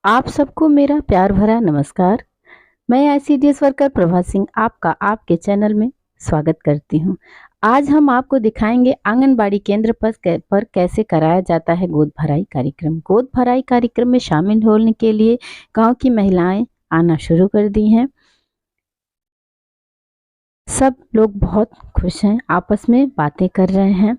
आप सबको मेरा प्यार भरा नमस्कार। मैं आईसीडीएस वर्कर प्रभा सिंह आपका आपके चैनल में स्वागत करती हूं। आज हम आपको दिखाएंगे आंगनबाड़ी केंद्र पर कैसे कराया जाता है गोद भराई कार्यक्रम। गोद भराई कार्यक्रम में शामिल होने के लिए गांव की महिलाएं आना शुरू कर दी हैं। सब लोग बहुत खुश हैं, आपस में बातें कर रहे हैं।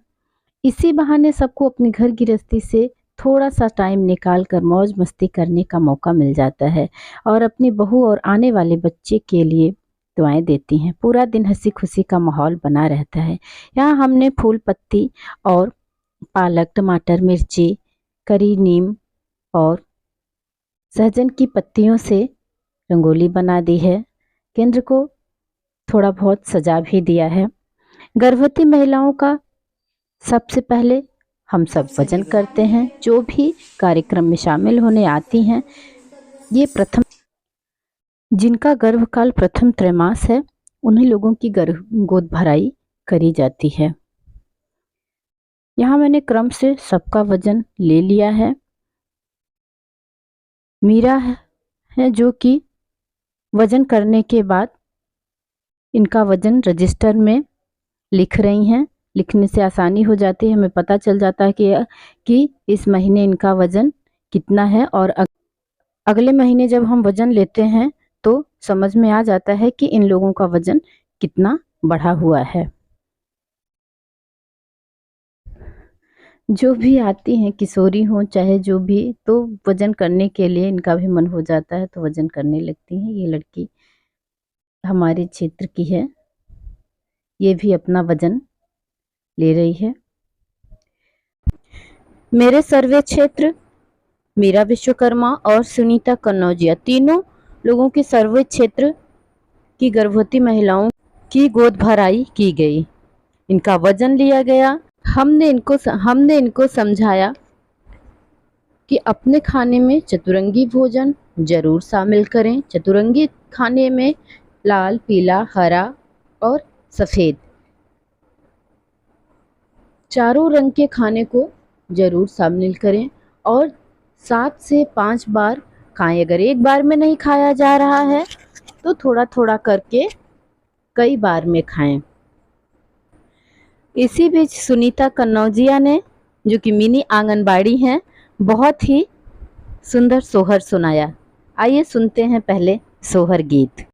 इसी बहाने सबको अपनी घर गृहस्थी से थोड़ा सा टाइम निकाल कर मौज मस्ती करने का मौका मिल जाता है और अपनी बहू और आने वाले बच्चे के लिए दुआएं देती हैं। पूरा दिन हंसी खुशी का माहौल बना रहता है। यहाँ हमने फूल पत्ती और पालक, टमाटर, मिर्ची, करी, नीम और सहजन की पत्तियों से रंगोली बना दी है। केंद्र को थोड़ा बहुत सजा भी दिया है। गर्भवती महिलाओं का सबसे पहले हम सब वजन करते हैं। जो भी कार्यक्रम में शामिल होने आती हैं, ये प्रथम जिनका गर्भकाल प्रथम त्रैमास है, उन्हीं लोगों की गोद भराई करी जाती है। यहाँ मैंने क्रम से सबका वजन ले लिया है। मीरा है जो कि वजन करने के बाद इनका वजन रजिस्टर में लिख रही हैं। लिखने से आसानी हो जाती है, हमें पता चल जाता है कि इस महीने इनका वजन कितना है और अगले महीने जब हम वजन लेते हैं तो समझ में आ जाता है कि इन लोगों का वजन कितना बढ़ा हुआ है। जो भी आती हैं, किशोरी हो चाहे जो भी, तो वजन करने के लिए इनका भी मन हो जाता है तो वजन करने लगती हैं। ये लड़की हमारे क्षेत्र की है, ये भी अपना वजन ले रही है। मेरे सर्वे क्षेत्र मीरा विश्वकर्मा और सुनीता कन्नौजिया, तीनों लोगों के सर्वे क्षेत्र की गर्भवती महिलाओं की गोद भराई की गई। इनका वजन लिया गया। हमने इनको समझाया कि अपने खाने में चतुरंगी भोजन जरूर शामिल करें। चतुरंगी खाने में लाल, पीला, हरा और सफ़ेद चारों रंग के खाने को जरूर शामिल करें और 7 से 5 बार खाएं। अगर एक बार में नहीं खाया जा रहा है तो थोड़ा थोड़ा करके कई बार में खाएं। इसी बीच सुनीता कन्नौजिया ने, जो कि मिनी आंगनबाड़ी हैं, बहुत ही सुंदर सोहर सुनाया। आइए सुनते हैं पहले सोहर गीत।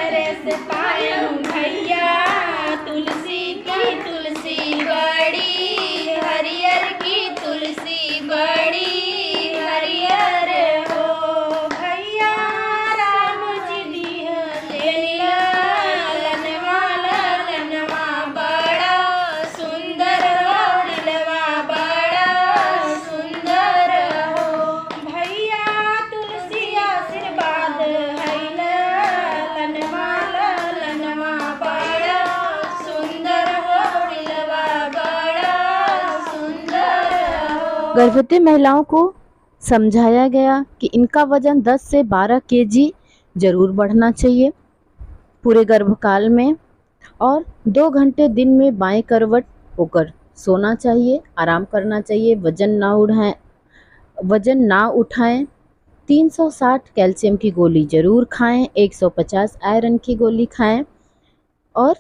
रस पायम भैया, तुलसी की तुलसी बड़ी हरियर की तुलसी बड़ी हरियर हो भैया। राम जी दिहले ललनवा ललनवा बड़ा सुंदर हो, दिलवा बड़ा सुंदर हो भैया। तुलसी आशीर्वाद है ललनवा ललनवा बड़ा सुंदर हो, दिलवा बड़ा सुंदर हो। गर्भवती महिलाओं को समझाया गया कि इनका वजन 10 से 12 केजी जरूर बढ़ना चाहिए पूरे गर्भकाल में, और 2 घंटे दिन में बाएं करवट होकर सोना चाहिए, आराम करना चाहिए, वजन ना उठाएं। 360 कैल्शियम की गोली जरूर खाएं, 150 आयरन की गोली खाएं। और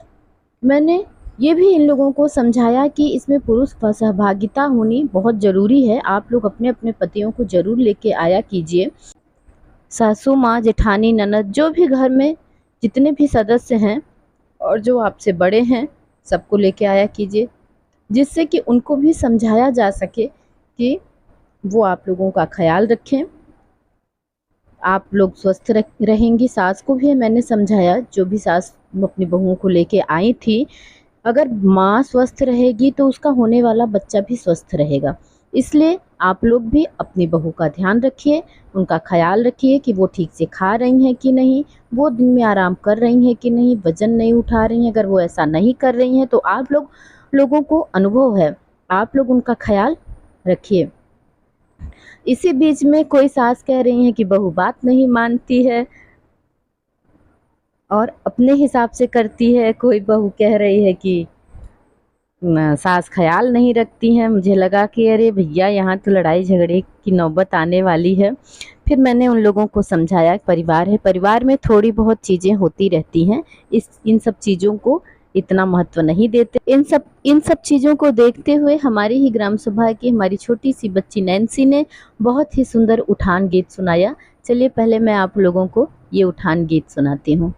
मैंने ये भी इन लोगों को समझाया कि इसमें पुरुष सहभागिता होनी बहुत ज़रूरी है। आप लोग अपने अपने पतियों को ज़रूर लेके आया कीजिए। सासू माँ, जेठानी, ननद, जो भी घर में जितने भी सदस्य हैं और जो आपसे बड़े हैं, सबको लेके आया कीजिए, जिससे कि उनको भी समझाया जा सके कि वो आप लोगों का ख्याल रखें, आप लोग स्वस्थ रहेंगी। सास को भी मैंने समझाया, जो भी सास अपनी बहुओं को लेके आई थी, अगर माँ स्वस्थ रहेगी तो उसका होने वाला बच्चा भी स्वस्थ रहेगा। इसलिए आप लोग भी अपनी बहू का ध्यान रखिए, उनका ख्याल रखिए कि वो ठीक से खा रही हैं कि नहीं, वो दिन में आराम कर रही हैं कि नहीं, वजन नहीं उठा रही हैं। अगर वो ऐसा नहीं कर रही हैं तो आप लोगों को अनुभव है, आप लोग उनका ख्याल रखिए। इसी बीच में कोई सास कह रही है कि बहू बात नहीं मानती है और अपने हिसाब से करती है, कोई बहू कह रही है कि सास ख्याल नहीं रखती हैं। मुझे लगा कि अरे भैया, यहाँ तो लड़ाई झगड़े की नौबत आने वाली है। फिर मैंने उन लोगों को समझाया, परिवार है, परिवार में थोड़ी बहुत चीज़ें होती रहती हैं, इन सब चीज़ों को इतना महत्व नहीं देते। इन सब चीज़ों को देखते हुए हमारी ही ग्राम सभा की हमारी छोटी सी बच्ची नैन्सी ने बहुत ही सुंदर उठान गीत सुनाया। चलिए पहले मैं आप लोगों को ये उठान गीत सुनाती हूँ।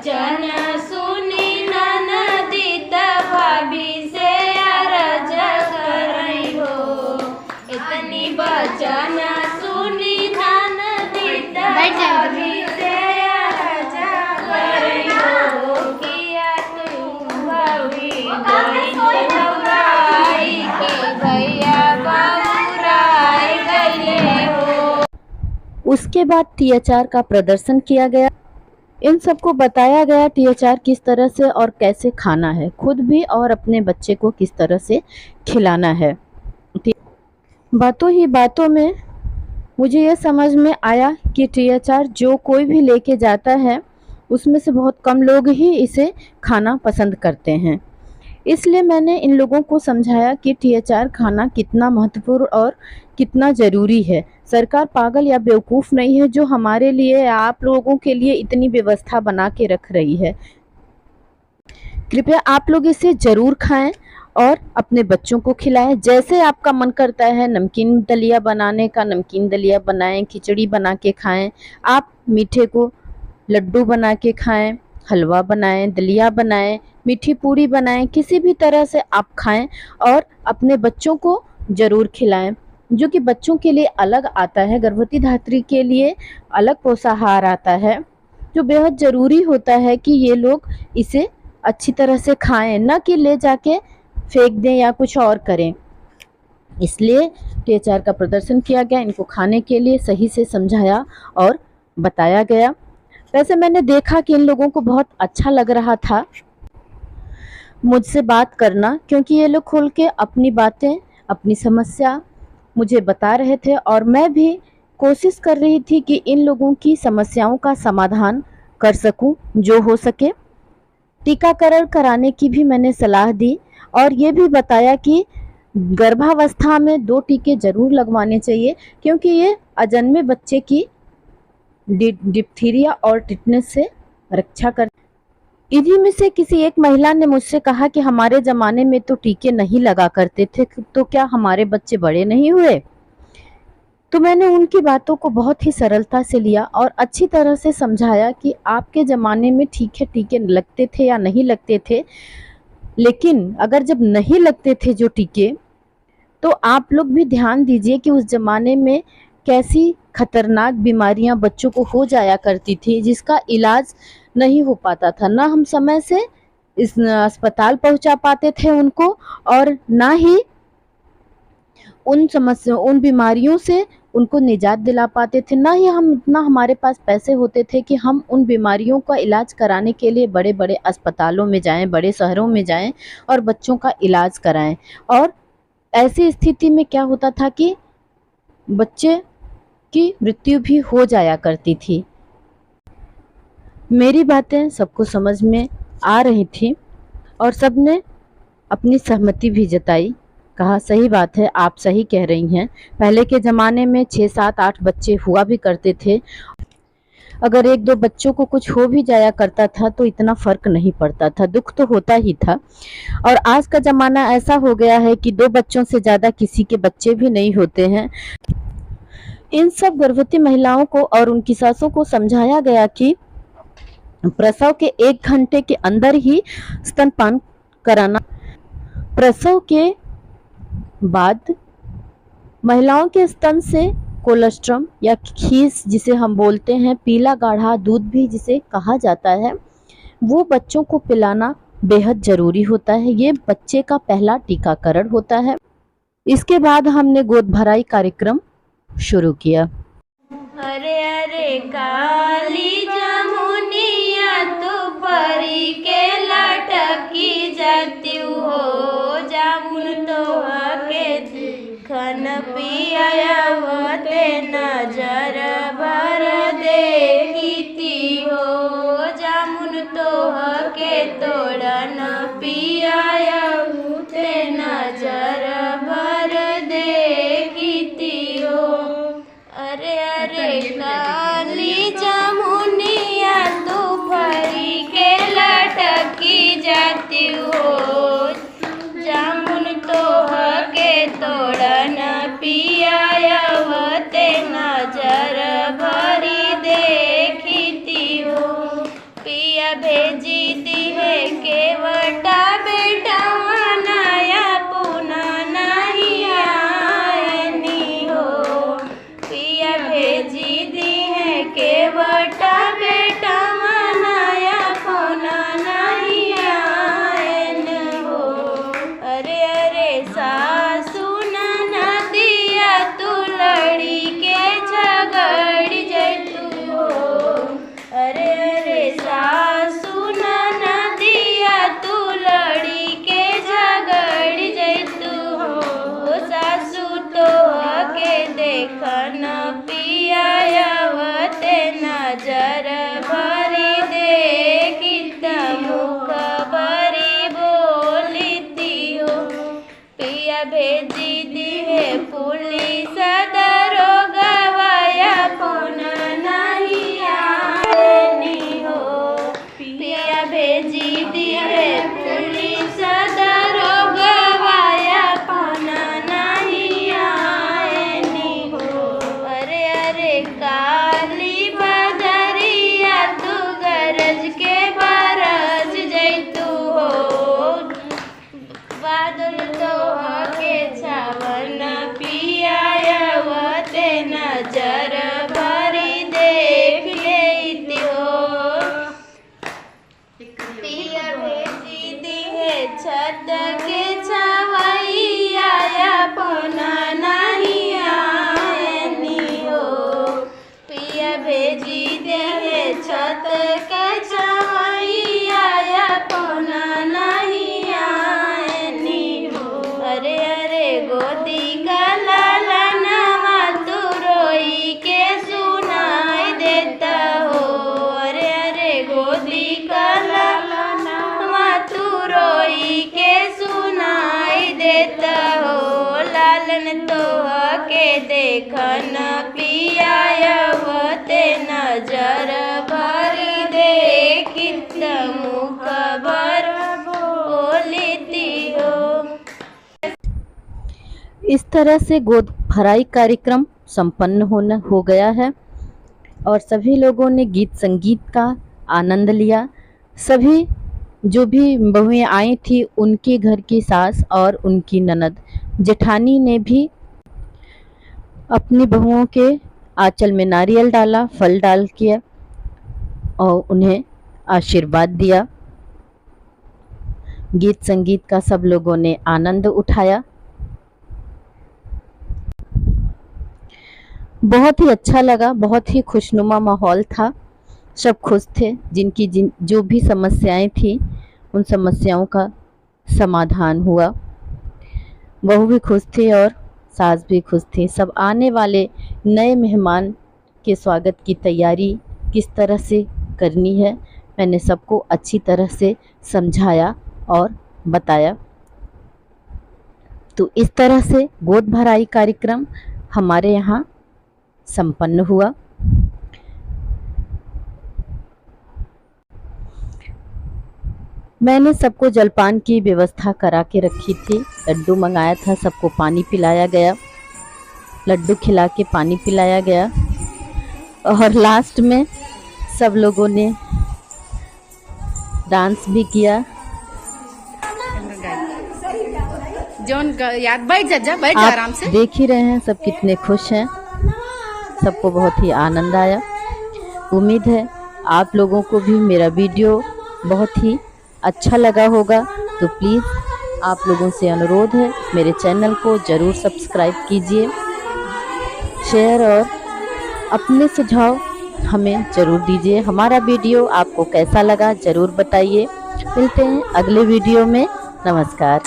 जन उसके बाद THR का प्रदर्शन किया गया। इन सबको बताया गया THR किस तरह से और कैसे खाना है, खुद भी और अपने बच्चे को किस तरह से खिलाना है। बातों ही बातों में मुझे ये समझ में आया कि THR जो कोई भी लेके जाता है उसमें से बहुत कम लोग ही इसे खाना पसंद करते हैं। इसलिए मैंने इन लोगों को समझाया कि THR खाना कितना महत्वपूर्ण और कितना ज़रूरी है। सरकार पागल या बेवकूफ़ नहीं है जो हमारे लिए, आप लोगों के लिए इतनी व्यवस्था बना के रख रही है। कृपया आप लोग इसे ज़रूर खाएं और अपने बच्चों को खिलाएं। जैसे आपका मन करता है नमकीन दलिया बनाने का, नमकीन दलिया बनाएं, खिचड़ी बना के खाएं। आप मीठे को लड्डू बना के खाएं, हलवा बनाएं, दलिया बनाएं, मीठी पूरी बनाएं, किसी भी तरह से आप खाएं और अपने बच्चों को ज़रूर खिलाएं। जो कि बच्चों के लिए अलग आता है, गर्भवती धात्री के लिए अलग पोषाहार आता है, जो बेहद ज़रूरी होता है कि ये लोग इसे अच्छी तरह से खाएं, न कि ले जाके फेंक दें या कुछ और करें। इसलिए THR का प्रदर्शन किया गया, इनको खाने के लिए सही से समझाया और बताया गया। वैसे मैंने देखा कि इन लोगों को बहुत अच्छा लग रहा था मुझसे बात करना, क्योंकि ये लोग खुल के अपनी बातें, अपनी समस्या मुझे बता रहे थे और मैं भी कोशिश कर रही थी कि इन लोगों की समस्याओं का समाधान कर सकूं जो हो सके। टीकाकरण कराने की भी मैंने सलाह दी और ये भी बताया कि गर्भावस्था में 2 टीके ज़रूर लगवाने चाहिए, क्योंकि ये अजन्मे बच्चे की डिप्थीरिया और टिटनेस से रक्षा कर। इन्हीं में से किसी एक महिला ने मुझसे कहा कि हमारे ज़माने में तो टीके नहीं लगा करते थे, तो क्या हमारे बच्चे बड़े नहीं हुए? तो मैंने उनकी बातों को बहुत ही सरलता से लिया और अच्छी तरह से समझाया कि आपके ज़माने में ठीक है टीके लगते थे या नहीं लगते थे, लेकिन अगर जब नहीं लगते थे जो टीके, तो आप लोग भी ध्यान दीजिए कि उस ज़माने में कैसी खतरनाक बीमारियां बच्चों को हो जाया करती थी, जिसका इलाज नहीं हो पाता था। ना हम समय से इस अस्पताल पहुंचा पाते थे उनको, और ना ही उन बीमारियों से उनको निजात दिला पाते थे, ना ही हमारे पास पैसे होते थे कि हम उन बीमारियों का इलाज कराने के लिए बड़े बड़े अस्पतालों में जाएं, बड़े शहरों में जाएं और बच्चों का इलाज कराएं। और ऐसी स्थिति में क्या होता था कि बच्चे की मृत्यु भी हो जाया करती थी। मेरी बातें सबको समझ में आ रही थी और सबने अपनी सहमति भी जताई। कहा सही बात है, आप सही कह रही हैं। पहले के ज़माने में 6, 7, 8 बच्चे हुआ भी करते थे। अगर 1-2 बच्चों को कुछ हो भी जाया करता था तो इतना फ़र्क नहीं पड़ता था, दुख तो होता ही था। और आज का ज़माना ऐसा हो गया है कि 2 बच्चों से ज़्यादा किसी के बच्चे भी नहीं होते हैं। इन सब गर्भवती महिलाओं को और उनकी सासों को समझाया गया कि प्रसव के 1 घंटे के अंदर ही स्तनपान कराना। प्रसव के बाद महिलाओं के स्तन से कोलोस्ट्रम या खीस जिसे हम बोलते हैं, पीला गाढ़ा दूध भी जिसे कहा जाता है, वो बच्चों को पिलाना बेहद ज़रूरी होता है। ये बच्चे का पहला टीकाकरण होता है। इसके बाद हमने गोद भराई कार्यक्रम शुरू किया। अरे अरे काली जमुनिया तू परी के लटकी जाती हो, जामुन तो के खन पियावते नजर भर देखती हो, जामुन तो के तोड़न पियावते नजर भर देखती हो। अरे अरे काली जमुनिया तू परी के लटकी जाती हो, जामुन तो के तोड़न पियावते नजर भरी देखती हो। पिया भेजी दी है केवटा बेटा नया पुना नहीं आयनी हो, पिया भेजी दी है केवटा बेटा नया पुना नहीं आयन हो। पिया भेजी दिहे पुलिस दरोगवाया फोन नहीं आनी हो। पिया भेजी दिहे पुलिस दरोगवाया फोन नहीं आनी हो। अरे अरे काली बदरिया तू गरज के बरस जैतू हो। बादल तो के छावन पियावते नजर भरी देख लेती हो। पिया भेजी दिहे छत के छवैया अपन नहीं आनी हो। पिया भेजी दिहे छत के छवैया अपन नहीं आनी हो। अरे अरे गोदी का लालनवा तू रोई के सुनाई देता हो। अरे अरे गोदी का लालनवा तू रोई के सुनाई देता हो। लालन तो के देखन पियावते नजर भरी देखित मुख भर बोलती हो। इस तरह से गोद भराई कार्यक्रम संपन्न हो गया है और सभी लोगों ने गीत संगीत का आनंद लिया। सभी जो भी बहुएं आई थी उनके घर की सास और उनकी ननद जेठानी ने भी अपनी बहुओं के आंचल में नारियल डाला, फल डाल किया और उन्हें आशीर्वाद दिया। गीत संगीत का सब लोगों ने आनंद उठाया। बहुत ही अच्छा लगा, बहुत ही खुशनुमा माहौल था। सब खुश थे। जो भी समस्याएं थी उन समस्याओं का समाधान हुआ। बहू भी खुश थी और सास भी खुश थी। सब आने वाले नए मेहमान के स्वागत की तैयारी किस तरह से करनी है मैंने सबको अच्छी तरह से समझाया और बताया। तो इस तरह से गोद भराई कार्यक्रम हमारे यहाँ संपन्न हुआ। मैंने सबको जलपान की व्यवस्था करा के रखी थी। लड्डू मंगाया था, सबको पानी पिलाया गया, लड्डू खिला के पानी पिलाया गया और लास्ट में सब लोगों ने डांस भी किया। जॉन याद बैठ जा आराम से। देख ही रहे हैं सब कितने खुश हैं। सबको बहुत ही आनंद आया। उम्मीद है आप लोगों को भी मेरा वीडियो बहुत ही अच्छा लगा होगा। तो प्लीज़ आप लोगों से अनुरोध है मेरे चैनल को ज़रूर सब्सक्राइब कीजिए, शेयर और अपने सुझाव हमें ज़रूर दीजिए। हमारा वीडियो आपको कैसा लगा ज़रूर बताइए। मिलते हैं अगले वीडियो में। नमस्कार।